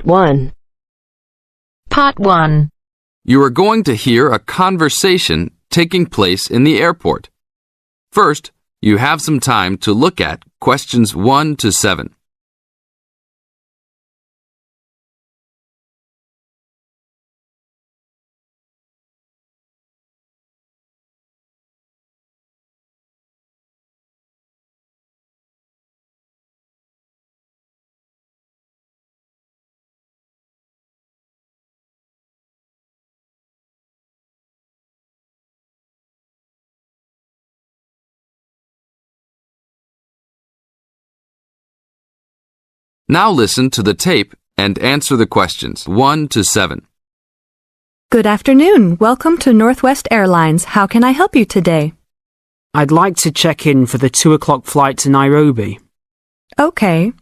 1. Part 1. You are going to hear a conversation taking place in the airport. First, you have some time to look at questions 1 to 7. Now listen to the tape and answer the questions 1 to 7. Good afternoon. Welcome to Northwest Airlines. How can I help you today? I'd like to check in for the 2 o'clock flight to Nairobi. Okay.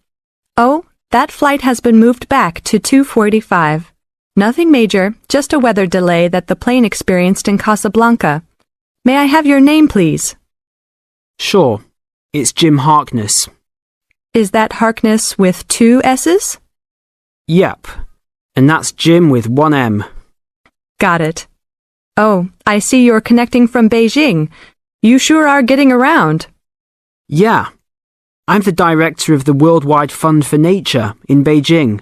Oh, that flight has been moved back to 2:45. Nothing major, just a weather delay that the plane experienced in Casablanca. May I have your name, please? Sure. It's Jim Harkness. Is that Harkness with 2 S's? Yep. And that's Jim with 1 M. Got it. Oh, I see you're connecting from Beijing. You sure are getting around. Yeah. I'm the director of the Worldwide Fund for Nature in Beijing.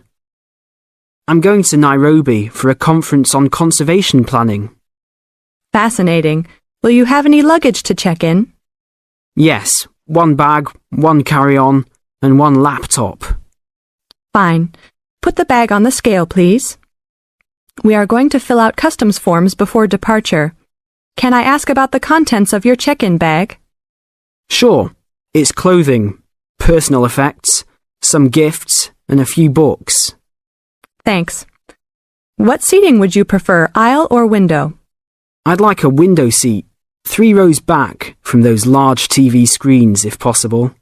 I'm going to Nairobi for a conference on conservation planning. Fascinating. Will you have any luggage to check in? Yes, 1 bag, 1 carry-on, and 1 laptop. Fine. Put the bag on the scale, please. We are going to fill out customs forms before departure. Can I ask about the contents of your check-in bag? Sure. It's clothing, personal effects, some gifts, and a few books. Thanks. What seating would you prefer, aisle or window? I'd like a window seat, 3 rows back from those large TV screens if possible.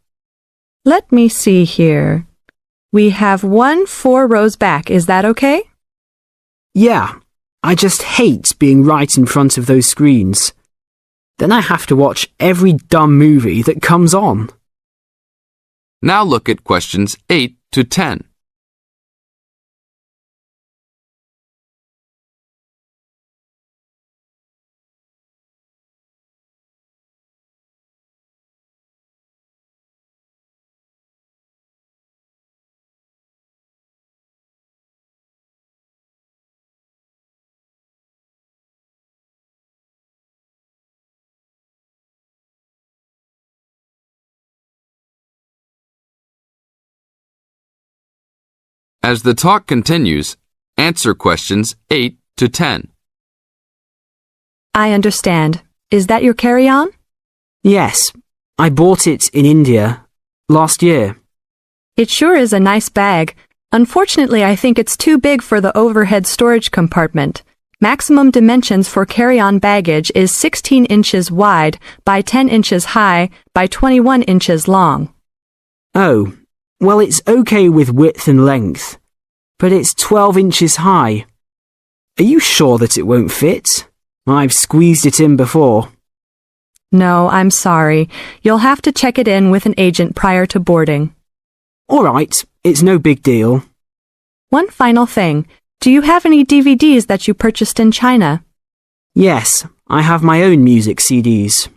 Let me see here. We have 1 4 rows back. Is that okay? Yeah, I just hate being right in front of those screens. Then I have to watch every dumb movie that comes on. Now look at questions 8 to 10. As the talk continues, answer questions 8 to 10. I understand. Is that your carry-on? Yes, I bought it in India last year. It sure is a nice bag. Unfortunately, I think it's too big for the overhead storage compartment. Maximum dimensions for carry-on baggage is 16 inches wide by 10 inches high by 21 inches long. Oh, well, it's okay with width and length, but it's 12 inches high. Are you sure that it won't fit? I've squeezed it in before. No, I'm sorry. You'll have to check it in with an agent prior to boarding. All right, it's no big deal. One final thing. Do you have any DVDs that you purchased in China? Yes, I have my own music CDs.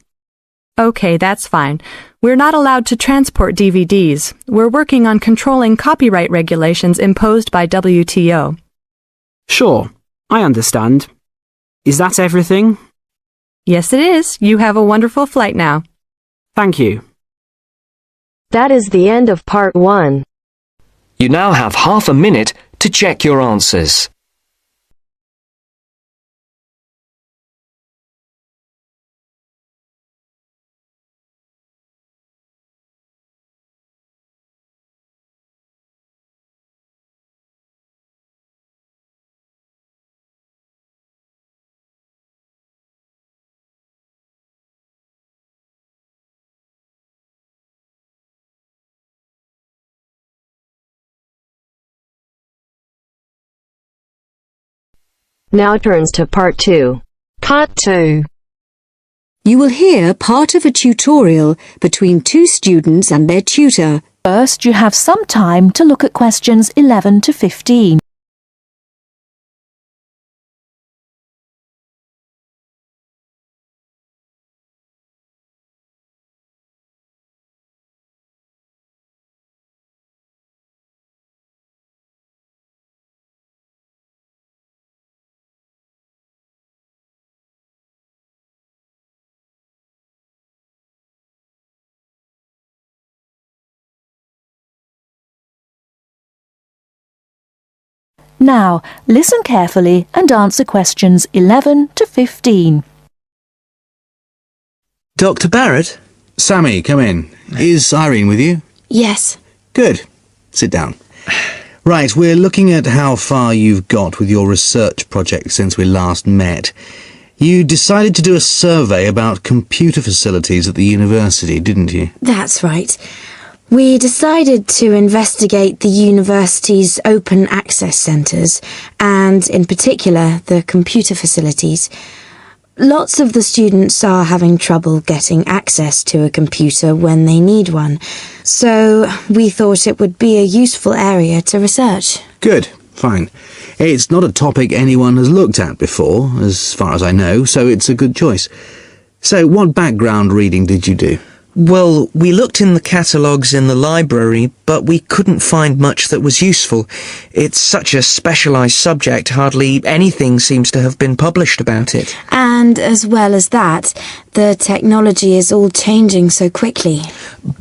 Okay, that's fine. We're not allowed to transport DVDs. We're working on controlling copyright regulations imposed by WTO. Sure, I understand. Is that everything? Yes, it is. You have a wonderful flight now. Thank you. That is the end of part 1. You now have half a minute to check your answers. Now turns to part 2. Part 2. You will hear part of a tutorial between 2 students and their tutor First, you have some time to look at questions 11 to 15. Now, listen carefully and answer questions 11 to 15. Dr. Barrett? Sammy, come in. Is Irene with you? Yes. Good. Sit down. Right, we're looking at how far you've got with your research project since we last met. You decided to do a survey about computer facilities at the university, didn't you? That's right. We decided to investigate the university's open access centres and, in particular, the computer facilities. Lots of the students are having trouble getting access to a computer when they need one, so we thought it would be a useful area to research. Good. Fine. It's not a topic anyone has looked at before, as far as I know, so it's a good choice. So, what background reading did you do? Well, we looked in the catalogues in the library, but we couldn't find much that was useful. It's such a specialised subject, hardly anything seems to have been published about it. And as well as that, the technology is all changing so quickly.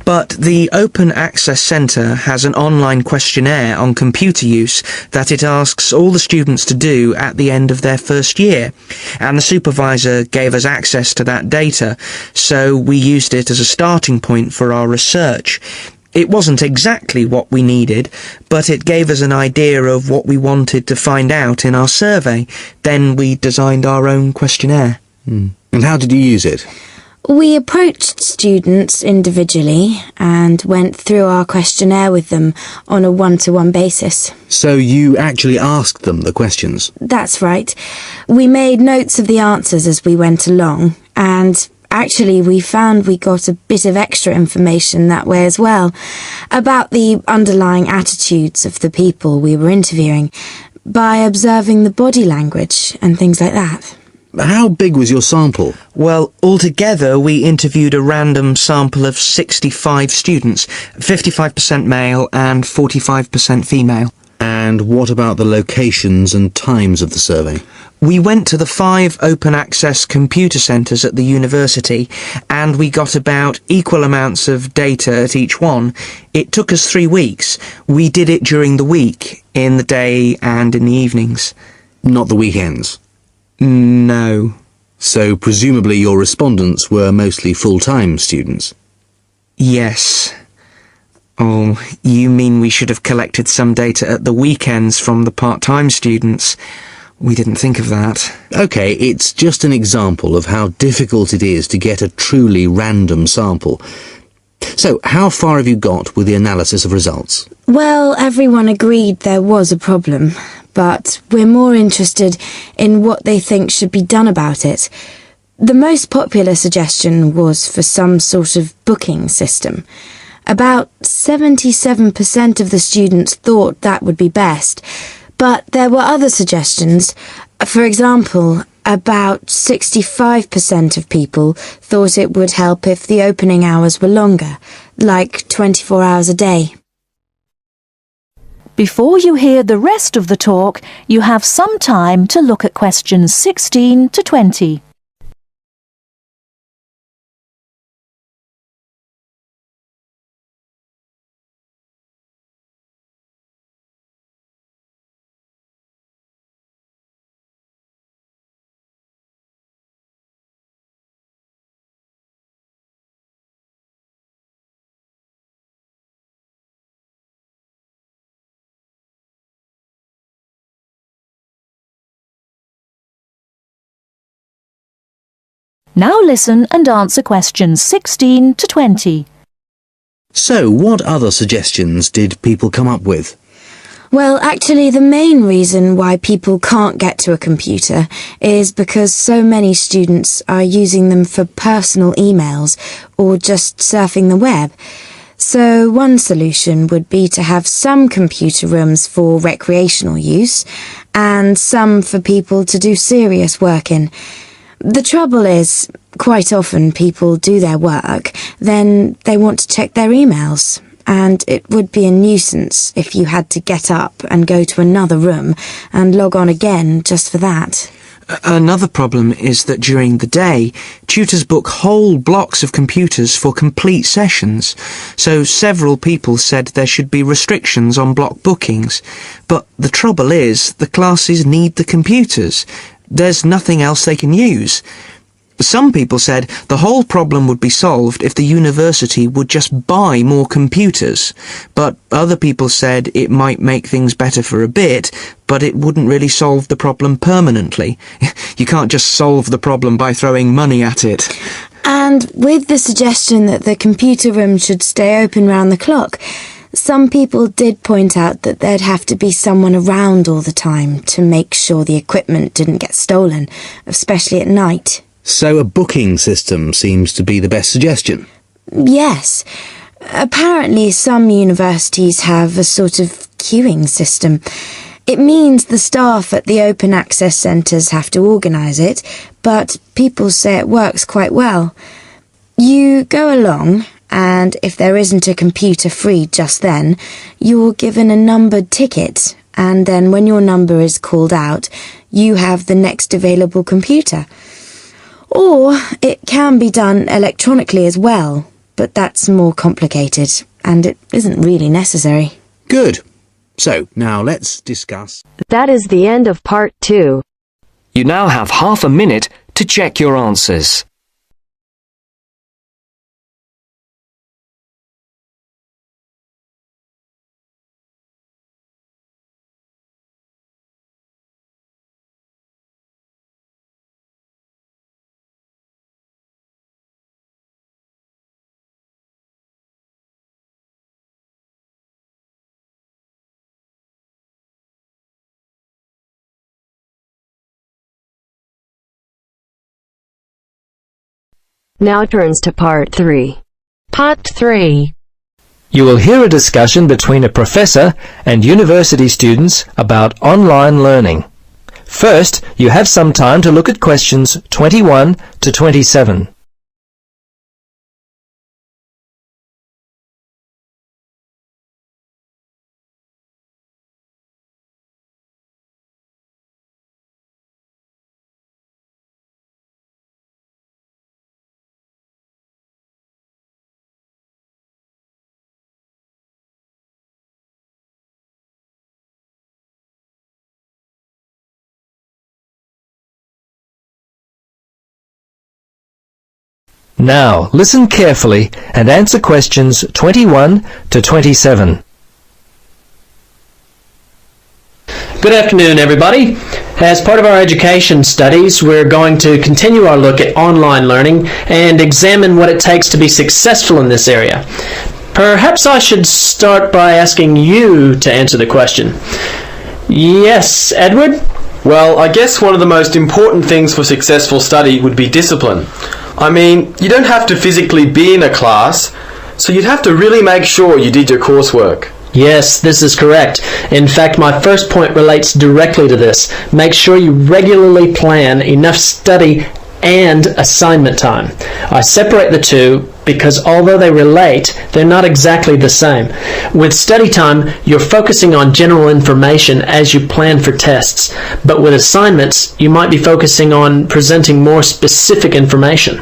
But the Open Access Centre has an online questionnaire on computer use that it asks all the students to do at the end of their first year, and the supervisor gave us access to that data, so we used it as a starting point for our research. It wasn't exactly what we needed, but it gave us an idea of what we wanted to find out in our survey. Then we designed our own questionnaire. And how did you use it? We approached students individually and went through our questionnaire with them on a one-to-one basis. So you actually asked them the questions? That's right. We made notes of the answers as we went along, and actually we found we got a bit of extra information that way as well, about the underlying attitudes of the people we were interviewing, by observing the body language and things like that. How big was your sample? Well, altogether we interviewed a random sample of 65 students, 55% male and 45% female. And what about the locations and times of the survey? We went to the 5 open access computer centres at the university, and we got about equal amounts of data at each one. It took us 3 weeks. We did it during the week, in the day and in the evenings. Not the weekends? No. So presumably your respondents were mostly full-time students? Yes. Oh, you mean we should have collected some data at the weekends from the part-time students? We didn't think of that. OK, it's just an example of how difficult it is to get a truly random sample. So, how far have you got with the analysis of results? Well, everyone agreed there was a problem, but we're more interested in what they think should be done about it. The most popular suggestion was for some sort of booking system. About 77% of the students thought that would be best, but there were other suggestions. For example, about 65% of people thought it would help if the opening hours were longer, like 24 hours a day. Before you hear the rest of the talk, you have some time to look at questions 16 to 20. Now listen and answer questions 16 to 20. So, what other suggestions did people come up with? Well, actually, the main reason why people can't get to a computer is because so many students are using them for personal emails or just surfing the web. So one solution would be to have some computer rooms for recreational use and some for people to do serious work in. The trouble is, quite often people do their work, then they want to check their emails. And it would be a nuisance if you had to get up and go to another room and log on again just for that. Another problem is that during the day, tutors book whole blocks of computers for complete sessions, so several people said there should be restrictions on block bookings. But the trouble is, the classes need the computers. There's nothing else they can use. Some people said the whole problem would be solved if the university would just buy more computers, but other people said it might make things better for a bit, but it wouldn't really solve the problem permanently. You can't just solve the problem by throwing money at it. And with the suggestion that the computer room should stay open round the clock, some people did point out that there'd have to be someone around all the time to make sure the equipment didn't get stolen, especially at night. So a booking system seems to be the best suggestion. Yes. Apparently some universities have a sort of queuing system. It means the staff at the open access centres have to organise it, but people say it works quite well. You go along, and if there isn't a computer free just then, you're given a numbered ticket, and then when your number is called out, you have the next available computer. Or it can be done electronically as well, but that's more complicated, and it isn't really necessary. Good. So, now let's discuss. That is the end of part 2. You now have half a minute to check your answers. Now turns to part 3. Part 3. You will hear a discussion between a professor and university students about online learning. First, you have some time to look at questions 21 to 27. Now, listen carefully and answer questions 21 to 27. Good afternoon, everybody. As part of our education studies, we're going to continue our look at online learning and examine what it takes to be successful in this area. Perhaps I should start by asking you to answer the question. Yes, Edward? Well, I guess one of the most important things for successful study would be discipline. I mean, you don't have to physically be in a class, so you'd have to really make sure you did your coursework. Yes, this is correct. In fact, my first point relates directly to this. Make sure you regularly plan enough study and assignment time. I separate the two because although they relate, they're not exactly the same. With study time, you're focusing on general information as you plan for tests, but with assignments, you might be focusing on presenting more specific information.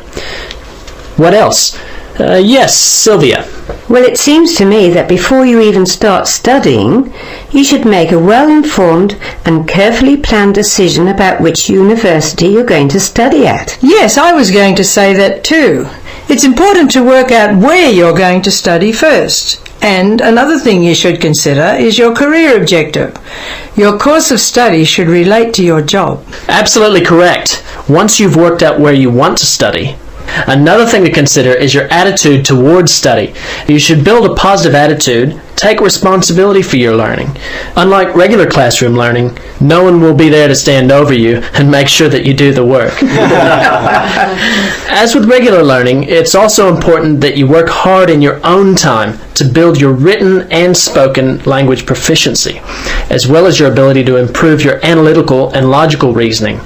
What else? Yes, Sylvia. Well, it seems to me that before you even start studying, you should make a well-informed and carefully planned decision about which university you're going to study at. Yes, I was going to say that too. It's important to work out where you're going to study first. And another thing you should consider is your career objective. Your course of study should relate to your job. Absolutely correct. Once you've worked out where you want to study, another thing to consider is your attitude towards study. You should build a positive attitude, Take responsibility for your learning. Unlike regular classroom learning, no one will be there to stand over you and make sure that you do the work. As with regular learning, it's also important that you work hard in your own time to build your written and spoken language proficiency, as well as your ability to improve your analytical and logical reasoning.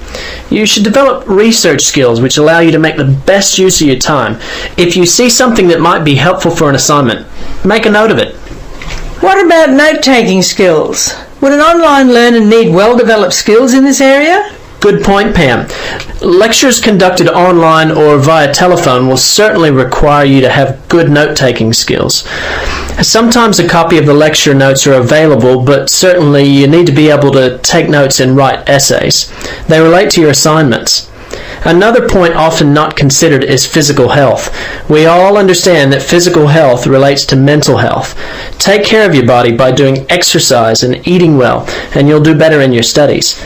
You should develop research skills which allow you to make the best use of your time. If you see something that might be helpful for an assignment, make a note of it. What about note-taking skills? Would an online learner need well-developed skills in this area? Good point, Pam. Lectures conducted online or via telephone will certainly require you to have good note-taking skills. Sometimes a copy of the lecture notes are available, but certainly you need to be able to take notes and write essays. They relate to your assignments. Another point often not considered is physical health. We all understand that physical health relates to mental health. Take care of your body by doing exercise and eating well, and you'll do better in your studies.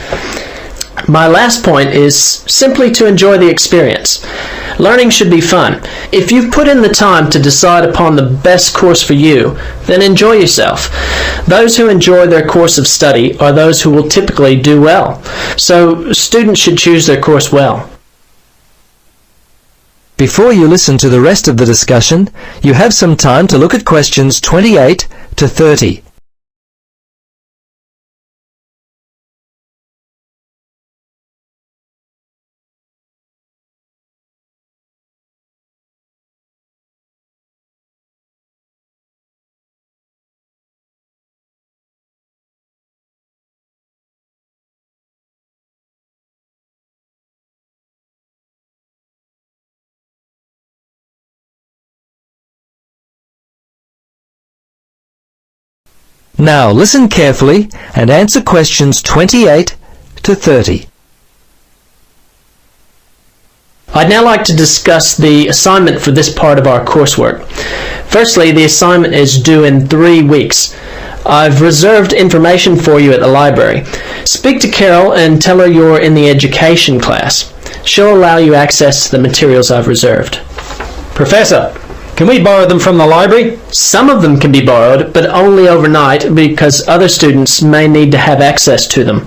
My last point is simply to enjoy the experience. Learning should be fun. If you've put in the time to decide upon the best course for you, then enjoy yourself. Those who enjoy their course of study are those who will typically do well. So students should choose their course well. Before you listen to the rest of the discussion, you have some time to look at questions 28 to 30. Now listen carefully and answer questions 28 to 30. I'd now like to discuss the assignment for this part of our coursework. Firstly, the assignment is due in 3 weeks. I've reserved information for you at the library. Speak to Carol and tell her you're in the education class. She'll allow you access to the materials I've reserved. Professor, can we borrow them from the library? Some of them can be borrowed, but only overnight because other students may need to have access to them.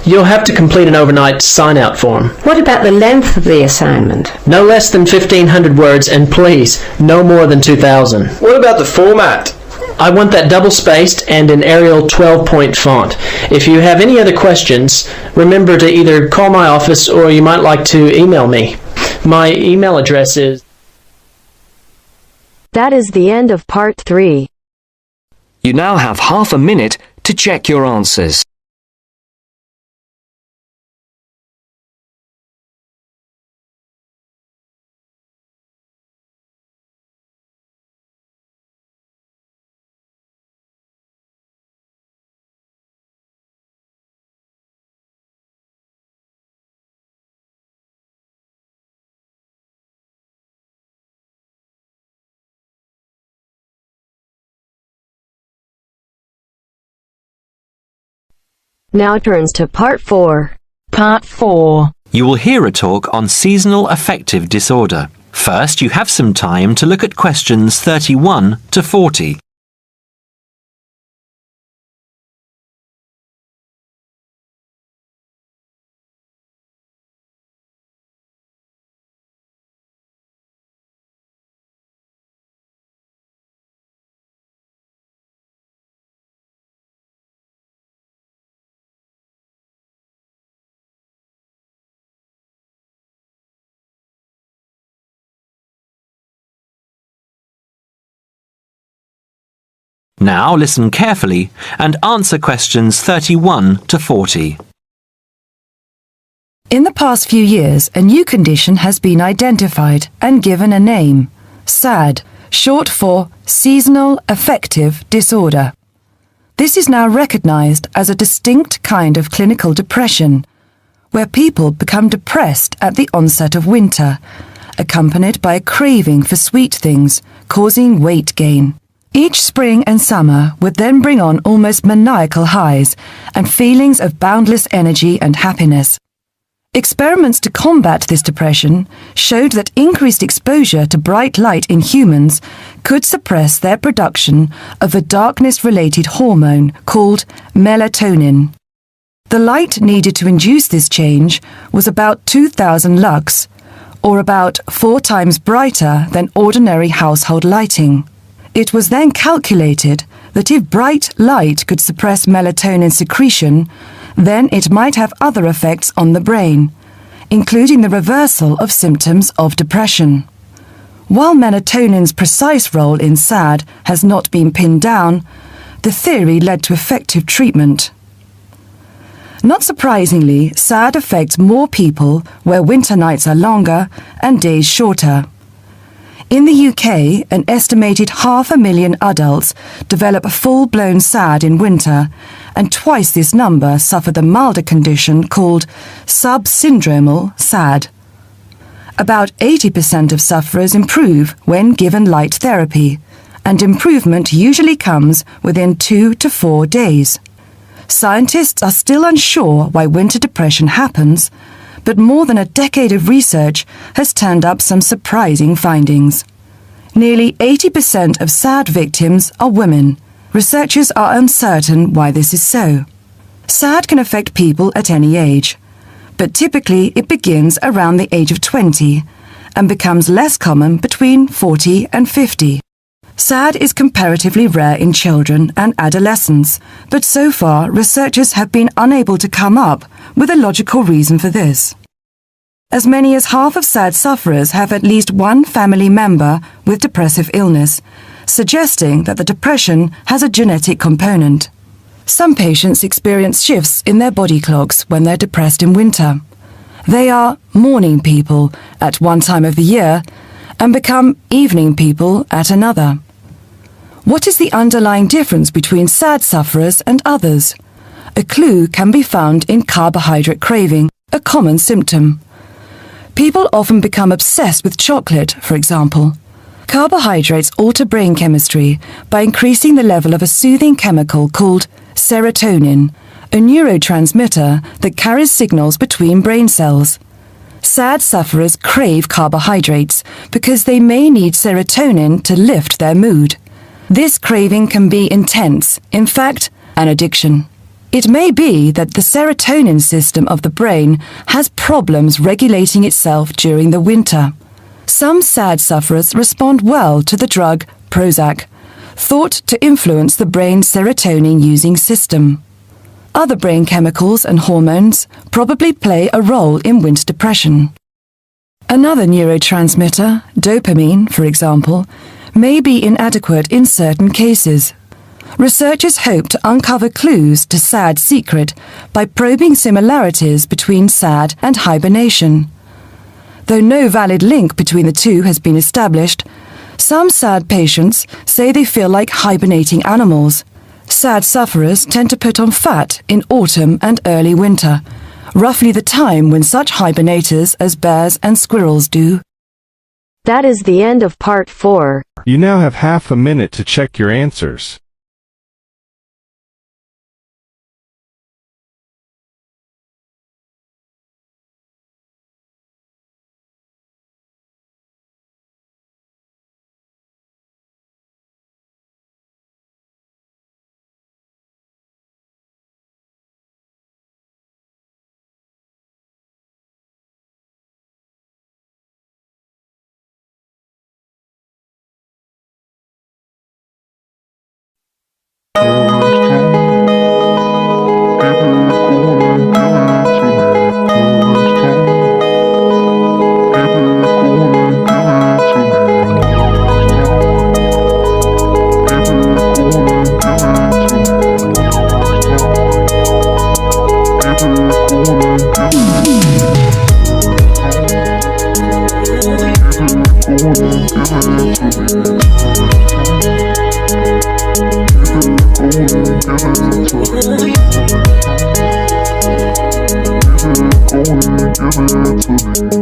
You'll have to complete an overnight sign-out form. What about the length of the assignment? No less than 1,500 words, and please, no more than 2,000. What about the format? I want that double-spaced and in Arial 12-point font. If you have any other questions, remember to either call my office or you might like to email me. My email address is... That is the end of part 3. You now have half a minute to check your answers. Now turns to part 4. Part 4. You will hear a talk on seasonal affective disorder. First, you have some time to look at questions 31 to 40. Now listen carefully and answer questions 31 to 40. In the past few years, a new condition has been identified and given a name, SAD, short for Seasonal Affective Disorder. This is now recognized as a distinct kind of clinical depression, where people become depressed at the onset of winter, accompanied by a craving for sweet things, causing weight gain. Each spring and summer would then bring on almost maniacal highs and feelings of boundless energy and happiness. Experiments to combat this depression showed that increased exposure to bright light in humans could suppress their production of a darkness-related hormone called melatonin. The light needed to induce this change was about 2000 lux, or about 4 times brighter than ordinary household lighting. It was then calculated that if bright light could suppress melatonin secretion, then it might have other effects on the brain, including the reversal of symptoms of depression. While melatonin's precise role in SAD has not been pinned down, the theory led to effective treatment. Not surprisingly, SAD affects more people where winter nights are longer and days shorter. In the UK, an estimated 500,000 adults develop full-blown SAD in winter, and twice this number suffer the milder condition called subsyndromal SAD. About 80% of sufferers improve when given light therapy, and improvement usually comes within 2 to 4 days. Scientists are still unsure why winter depression happens, but more than a decade of research has turned up some surprising findings. Nearly 80% of SAD victims are women. Researchers are uncertain why this is so. SAD can affect people at any age, but typically it begins around the age of 20 and becomes less common between 40 and 50. SAD is comparatively rare in children and adolescents, but so far researchers have been unable to come up with a logical reason for this. As many as half of SAD sufferers have at least one family member with depressive illness, suggesting that the depression has a genetic component. Some patients experience shifts in their body clocks when they're depressed in winter. They are morning people at one time of the year and become evening people at another. What is the underlying difference between SAD sufferers and others? A clue can be found in carbohydrate craving, a common symptom. People often become obsessed with chocolate, for example. Carbohydrates alter brain chemistry by increasing the level of a soothing chemical called serotonin, a neurotransmitter that carries signals between brain cells. SAD sufferers crave carbohydrates because they may need serotonin to lift their mood. This craving can be intense, in fact, an addiction. It may be that the serotonin system of the brain has problems regulating itself during the winter. Some SAD sufferers respond well to the drug Prozac, thought to influence the brain's serotonin-using system. Other brain chemicals and hormones probably play a role in winter depression. Another neurotransmitter, dopamine, for example, may be inadequate in certain cases. Researchers hope to uncover clues to SAD's secret by probing similarities between SAD and hibernation. Though no valid link between the two has been established, some SAD patients say they feel like hibernating animals. SAD sufferers tend to put on fat in autumn and early winter, roughly the time when such hibernators as bears and squirrels do. That is the end of part 4. You now have half a minute to check your answers. Give it to me.